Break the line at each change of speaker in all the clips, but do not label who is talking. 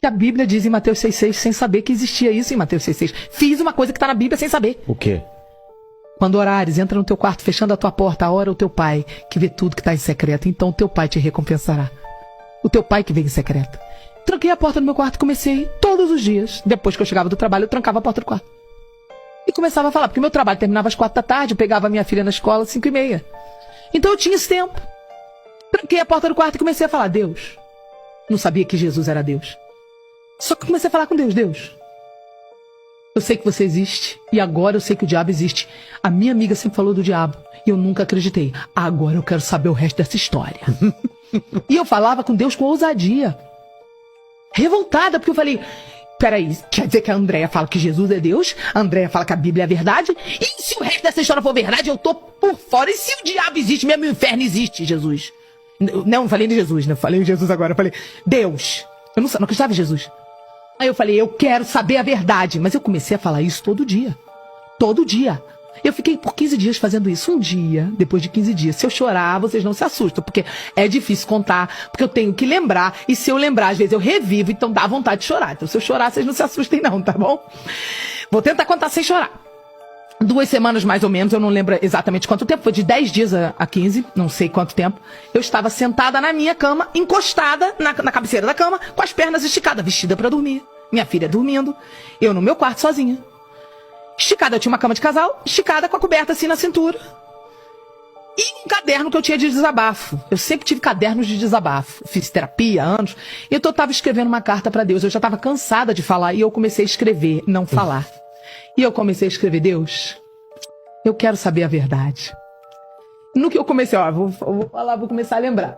que a Bíblia diz em Mateus 6,6, sem saber que existia isso em Mateus 6,6. Fiz uma coisa que está na Bíblia sem saber.
O quê?
Quando orares, entra no teu quarto, fechando a tua porta, ora o teu pai, que vê tudo que está em secreto. Então o teu pai te recompensará. O teu pai que vem em secreto. Tranquei a porta do meu quarto e comecei todos os dias. Depois que eu chegava do trabalho, eu trancava a porta do quarto. E começava a falar, porque o meu trabalho terminava às 4 da tarde, eu pegava a minha filha na escola às 5:30. Então eu tinha esse tempo. Tranquei a porta do quarto e comecei a falar, Deus. Não sabia que Jesus era Deus. Só que comecei a falar com Deus, Deus. Eu sei que você existe, e agora eu sei que o diabo existe. A minha amiga sempre falou do diabo, e eu nunca acreditei. Agora eu quero saber o resto dessa história. E eu falava com Deus com ousadia. Revoltada, porque eu falei, peraí, quer dizer que a Andréia fala que Jesus é Deus? A Andréia fala que a Bíblia é verdade? E se o resto dessa história for verdade, eu tô por fora. E se o diabo existe, mesmo o inferno existe, Jesus? Não falei de Jesus, né? Falei de Jesus agora. Eu falei, Deus. Eu não acreditava em Jesus. Aí eu falei, eu quero saber a verdade. Mas eu comecei a falar isso todo dia. Todo dia. Eu fiquei por 15 dias fazendo isso. Um dia, depois de 15 dias, se eu chorar, vocês não se assustam, porque é difícil contar, porque eu tenho que lembrar, e se eu lembrar, às vezes eu revivo, então dá vontade de chorar. Então se eu chorar, vocês não se assustem não, tá bom? Vou tentar contar sem chorar. 2 semanas mais ou menos, eu não lembro exatamente quanto tempo, foi de 10 dias a 15, não sei quanto tempo. Eu estava sentada na minha cama, encostada na cabeceira da cama, com as pernas esticadas, vestida para dormir. Minha filha dormindo, eu no meu quarto sozinha. Esticada, eu tinha uma cama de casal, esticada com a coberta assim na cintura. E um caderno que eu tinha de desabafo. Eu sempre tive cadernos de desabafo. Fiz terapia há anos. Então eu estava escrevendo uma carta para Deus. Eu já estava cansada de falar e eu comecei a escrever, não falar. E eu comecei a escrever, Deus, eu quero saber a verdade. No que eu comecei, vou falar, vou começar a lembrar.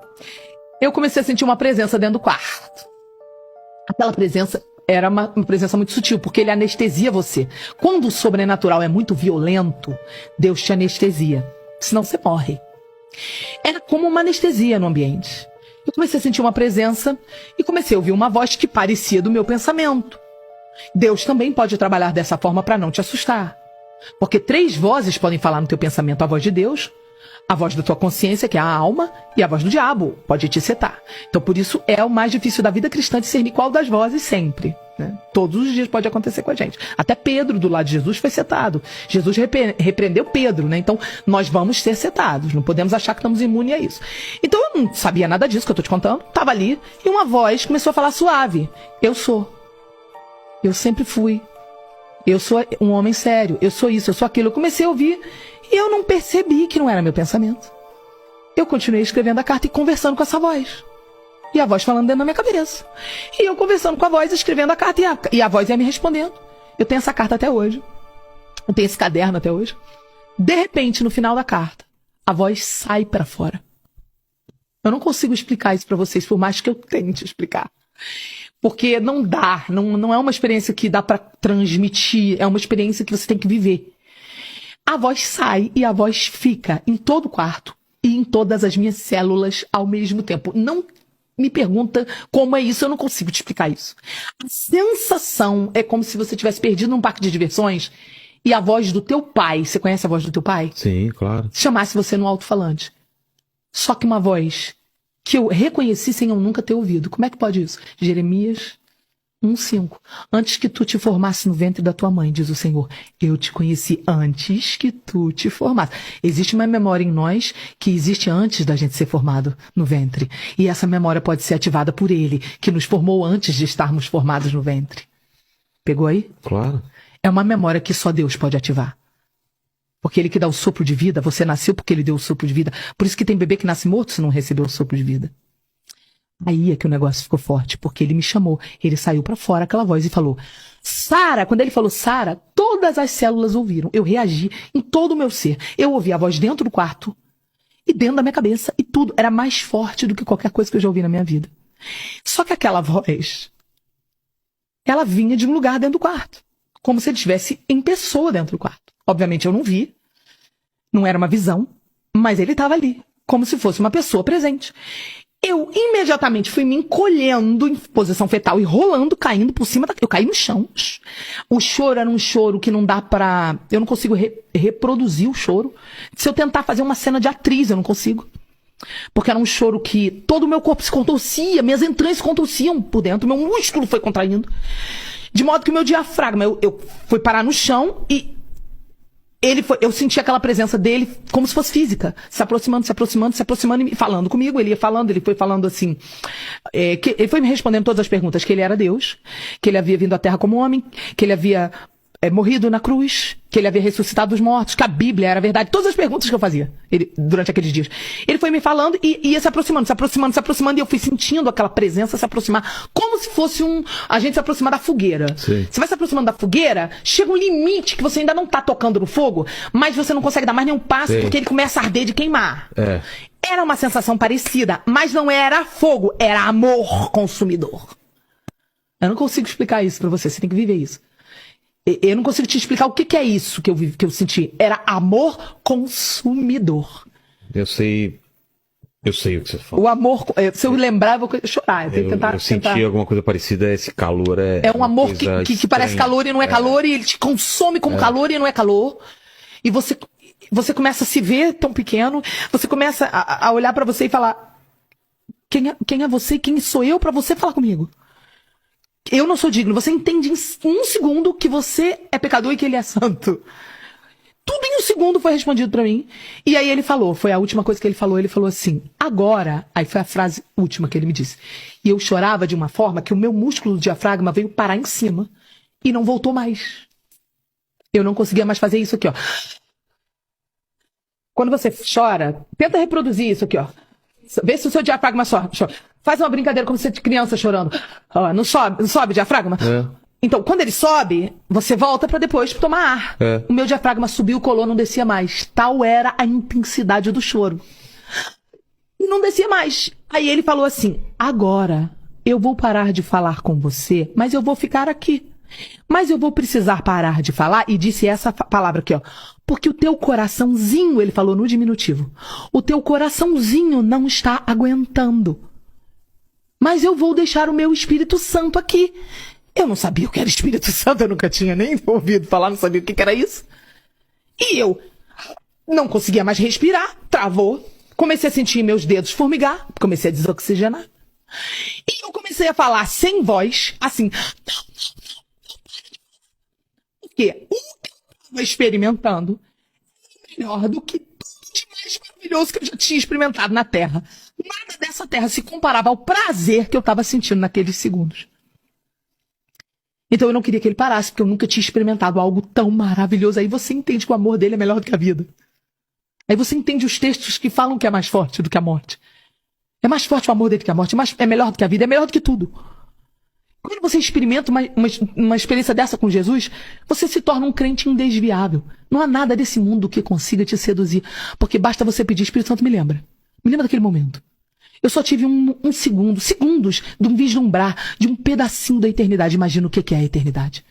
Eu comecei a sentir uma presença dentro do quarto. Aquela presença era uma presença muito sutil, porque ele anestesia você. Quando o sobrenatural é muito violento, Deus te anestesia. Senão você morre. Era como uma anestesia no ambiente. Eu comecei a sentir uma presença e comecei a ouvir uma voz que parecia do meu pensamento. Deus também pode trabalhar dessa forma para não te assustar. Porque 3 vozes podem falar no teu pensamento. A voz de Deus, a voz da tua consciência, que é a alma, e a voz do diabo, pode te setar. Então por isso é o mais difícil da vida cristã discernir qual das vozes sempre. Né? Todos os dias pode acontecer com a gente. Até Pedro, do lado de Jesus, foi setado. Jesus repreendeu Pedro, né? Então nós vamos ser setados. Não podemos achar que estamos imunes a isso. Então eu não sabia nada disso que eu estou te contando. Estava ali e uma voz começou a falar suave. Eu sou. Eu sempre fui. Eu sou um homem sério. Eu sou isso, eu sou aquilo. Eu comecei a ouvir e eu não percebi que não era meu pensamento. Eu continuei escrevendo a carta e conversando com essa voz. E a voz falando dentro da minha cabeça. E eu conversando com a voz, escrevendo a carta e a voz ia me respondendo. Eu tenho essa carta até hoje. Eu tenho esse caderno até hoje. De repente, no final da carta, a voz sai para fora. Eu não consigo explicar isso para vocês, por mais que eu tente explicar. Porque não dá, não é uma experiência que dá para transmitir, é uma experiência que você tem que viver. A voz sai e a voz fica em todo o quarto e em todas as minhas células ao mesmo tempo. Não me pergunta como é isso, eu não consigo te explicar isso. A sensação é como se você tivesse perdido num parque de diversões e a voz do teu pai, você conhece a voz do teu pai?
Sim, claro.
Chamasse você no alto-falante. Só que uma voz que eu reconheci sem eu nunca ter ouvido. Como é que pode isso? Jeremias 1:5. Antes que tu te formasse no ventre da tua mãe, diz o Senhor, eu te conheci antes que tu te formasse. Existe uma memória em nós que existe antes da gente ser formado no ventre. E essa memória pode ser ativada por Ele, que nos formou antes de estarmos formados no ventre. Pegou aí?
Claro.
É uma memória que só Deus pode ativar. Porque Ele que dá o sopro de vida, você nasceu porque Ele deu o sopro de vida. Por isso que tem bebê que nasce morto se não recebeu o sopro de vida. Aí é que o negócio ficou forte, porque Ele me chamou. Ele saiu pra fora, aquela voz, e falou, Sara. Quando Ele falou Sara, todas as células ouviram. Eu reagi em todo o meu ser. Eu ouvi a voz dentro do quarto e dentro da minha cabeça. E tudo era mais forte do que qualquer coisa que eu já ouvi na minha vida. Só que aquela voz, ela vinha de um lugar dentro do quarto. Como se Ele estivesse em pessoa dentro do quarto. Obviamente eu não vi, não era uma visão, mas Ele estava ali, como se fosse uma pessoa presente. Eu imediatamente fui me encolhendo em posição fetal e rolando, caindo por cima eu caí no chão. O choro era um choro que não dá pra... Eu não consigo reproduzir o choro. Se eu tentar fazer uma cena de atriz, eu não consigo. Porque era um choro que todo o meu corpo se contorcia, minhas entranhas se contorciam por dentro, meu músculo foi contraindo. De modo que o meu diafragma, eu fui parar no chão e eu senti aquela presença dele como se fosse física, se aproximando e falando comigo. Ele foi falando assim, ele foi me respondendo todas as perguntas, que ele era Deus, que ele havia vindo à Terra como homem, que ele havia morrido na cruz, que ele havia ressuscitado dos mortos, que a Bíblia era verdade. Todas as perguntas que eu fazia durante aqueles dias. Ele foi me falando e ia se aproximando, e eu fui sentindo aquela presença se aproximar, como se fosse a gente se aproximar da fogueira.
Sim.
Você vai se aproximando da fogueira, chega um limite que você ainda não tá tocando no fogo, mas você não consegue dar mais nenhum passo,
Sim.
porque ele começa a arder de queimar.
É.
Era uma sensação parecida, mas não era fogo, era amor consumidor. Eu não consigo explicar isso pra você tem que viver isso. Eu não consigo te explicar o que é isso que eu senti. Era amor consumidor.
Eu sei o que você fala.
O amor, se eu lembrar, eu vou chorar. Eu tenho que tentar.
Eu senti alguma coisa parecida, esse calor
É um amor que parece calor e não é calor, e ele te consome como calor e não é calor. E você começa a se ver tão pequeno, você começa a olhar pra você e falar: quem é você? Quem sou eu pra você falar comigo? Eu não sou digno. Você entende em um segundo que você é pecador e que ele é santo. Tudo em um segundo foi respondido pra mim. E aí ele falou, foi a última coisa que ele falou assim: agora, aí foi a frase última que ele me disse. E eu chorava de uma forma que o meu músculo do diafragma veio parar em cima e não voltou mais. Eu não conseguia mais fazer isso aqui, ó. Quando você chora, tenta reproduzir isso aqui, ó. Vê se o seu diafragma chora. Faz uma brincadeira como se fosse criança chorando. Ó, não sobe o diafragma? Então, quando ele sobe, você volta pra depois tomar ar. O meu diafragma subiu, colou, não descia mais. Tal era a intensidade do choro. E não descia mais. Aí ele falou assim: agora eu vou parar de falar com você, mas eu vou ficar aqui. Mas eu vou precisar parar de falar, e disse essa palavra aqui, ó. Porque o teu coraçãozinho, ele falou no diminutivo, o teu coraçãozinho não está aguentando. Mas eu vou deixar o meu Espírito Santo aqui. Eu não sabia o que era Espírito Santo, eu nunca tinha nem ouvido falar, não sabia o que era isso. E eu não conseguia mais respirar, travou. Comecei a sentir meus dedos formigar, comecei a desoxigenar. E eu comecei a falar sem voz, assim. Porque o que eu estava experimentando é melhor do que tudo de mais maravilhoso que eu já tinha experimentado na Terra. Nada dessa terra se comparava ao prazer que eu estava sentindo naqueles segundos. Então eu não queria que ele parasse, porque eu nunca tinha experimentado algo tão maravilhoso. Aí você entende que o amor dele é melhor do que a vida. Aí você entende os textos que falam que é mais forte do que a morte. É mais forte o amor dele que a morte, é melhor do que a vida, é melhor do que tudo. Quando você experimenta uma experiência dessa com Jesus, você se torna um crente indesviável. Não há nada desse mundo que consiga te seduzir, porque basta você pedir: Espírito Santo, me lembra daquele momento. Eu só tive segundos de um vislumbrar de um pedacinho da eternidade. Imagina o que é a eternidade.